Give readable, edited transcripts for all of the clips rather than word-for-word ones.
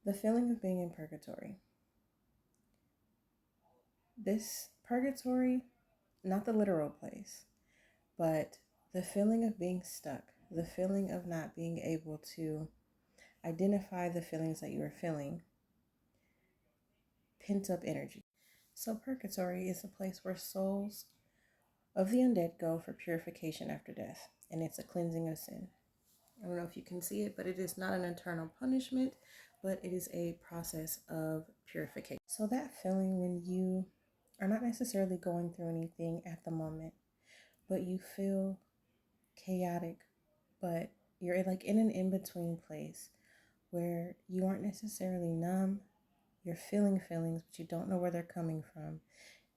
The feeling of being in purgatory. This purgatory, not the literal place, but the feeling of being stuck, the feeling of not being able to identify the feelings that you are feeling, pent up energy. So, purgatory is a place where souls of the undead go for purification after death, and it's a cleansing of sin. I don't know if you can see it, but it is not an eternal punishment, but it is a process of purification. So, that feeling when you are not necessarily going through anything at the moment, but you feel chaotic, but you're like in an in between place where you aren't necessarily numb. You're feeling feelings, but you don't know where they're coming from,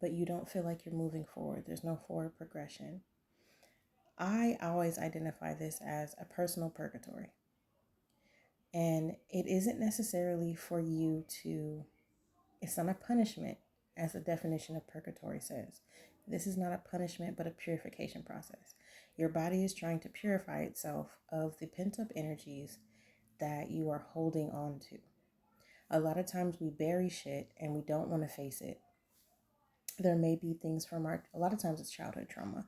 but you don't feel like you're moving forward. There's no forward progression. I always identify this as a personal purgatory. And it isn't necessarily for you to, it's not a punishment, as the definition of purgatory says. This is not a punishment, but a purification process. Your body is trying to purify itself of the pent up energies that you are holding on to. A lot of times we bury shit and we don't want to face it. There may be things from a lot of times it's childhood trauma.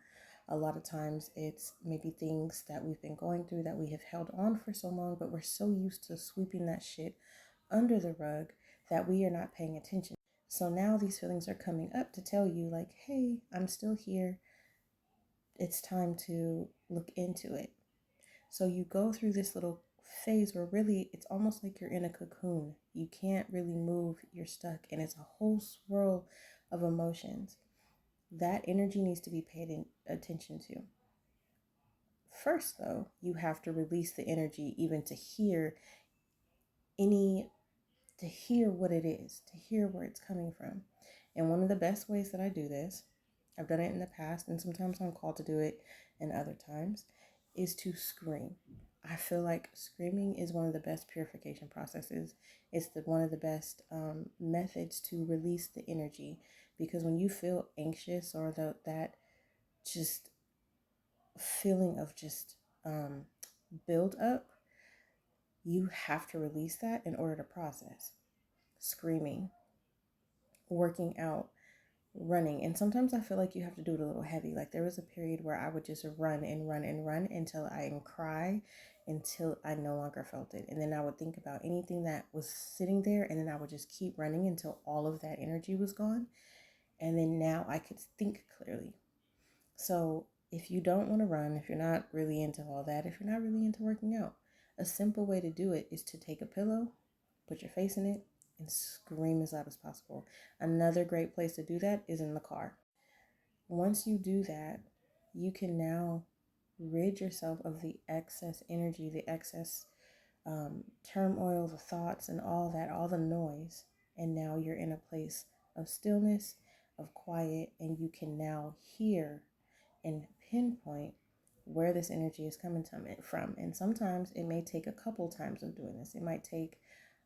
A lot of times it's maybe things that we've been going through that we have held on for so long, but we're so used to sweeping that shit under the rug that we are not paying attention. So now these feelings are coming up to tell you, like, hey, I'm still here. It's time to look into it. So you go through this little phase where really it's almost like you're in a cocoon. You can't really move, you're stuck, and it's a whole swirl of emotions. That energy needs to be paid attention to. First, though, you have to release the energy even to hear what it is, to hear where it's coming from. And one of the best ways that I do this, I've done it in the past, and sometimes I'm called to do it, and other times, is to scream. I feel like screaming is one of the best purification processes. It's one of the best methods to release the energy, because when you feel anxious or that just feeling of just build up, you have to release that in order to process. Screaming, working out, running. And sometimes I feel like you have to do it a little heavy. Like there was a period where I would just run and run and run until I would cry until I no longer felt it. And then I would think about anything that was sitting there, and then I would just keep running until all of that energy was gone. And then now I could think clearly. So if you don't want to run, if you're not really into all that, if you're not really into working out, a simple way to do it is to take a pillow, put your face in it, and scream as loud as possible. Another great place to do that is in the car. Once you do that, you can now rid yourself of the excess energy, the excess turmoil, the thoughts, and all that, all the noise. And now you're in a place of stillness, of quiet, and you can now hear and pinpoint where this energy is coming from. And sometimes it may take a couple times of doing this. It might take,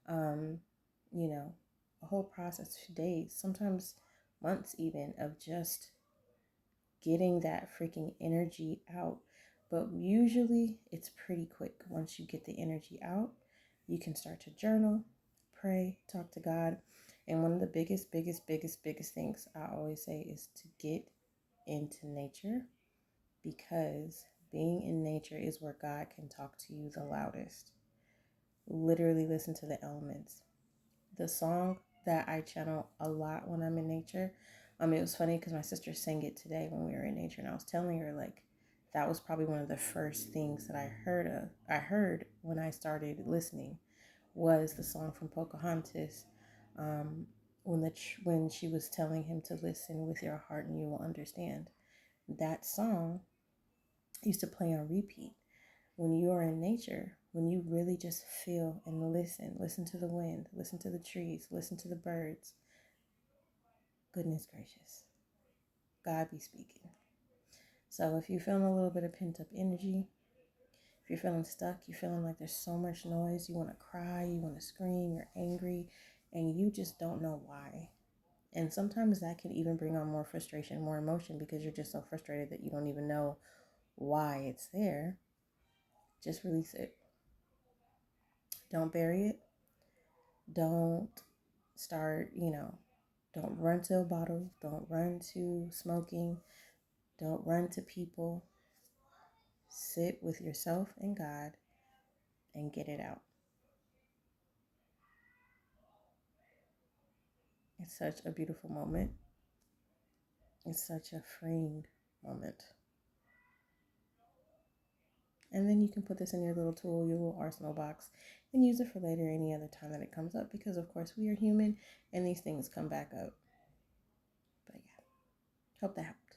a whole process, days, sometimes months even, of just getting that freaking energy out. But usually it's pretty quick. Once you get the energy out, you can start to journal, pray, talk to God. And one of the biggest things I always say is to get into nature, because being in nature is where God can talk to you the loudest. Literally listen to the elements. The song that I channel a lot when I'm in nature, it was funny because my sister sang it today when we were in nature, and I was telling her, like, that was probably one of the first things that I heard when I started listening, was the song from Pocahontas, when she was telling him to listen with your heart and you will understand. That song used to play on repeat. When you are in nature, when you really just feel and listen to the wind, listen to the trees, listen to the birds. Goodness gracious, God be speaking. So if you're feeling a little bit of pent up energy, if you're feeling stuck, you're feeling like there's so much noise, you want to cry, you want to scream, you're angry, and you just don't know why. And sometimes that can even bring on more frustration, more emotion, because you're just so frustrated that you don't even know why it's there. Just release it. Don't bury it. Don't start, don't run to a bottle. Don't run to smoking. Don't run to people. Sit with yourself and God and get it out. It's such a beautiful moment. It's such a freeing moment. And then you can put this in your little tool, your little arsenal box, and use it for later any other time that it comes up, because of course we are human and these things come back up. But yeah, hope that helps.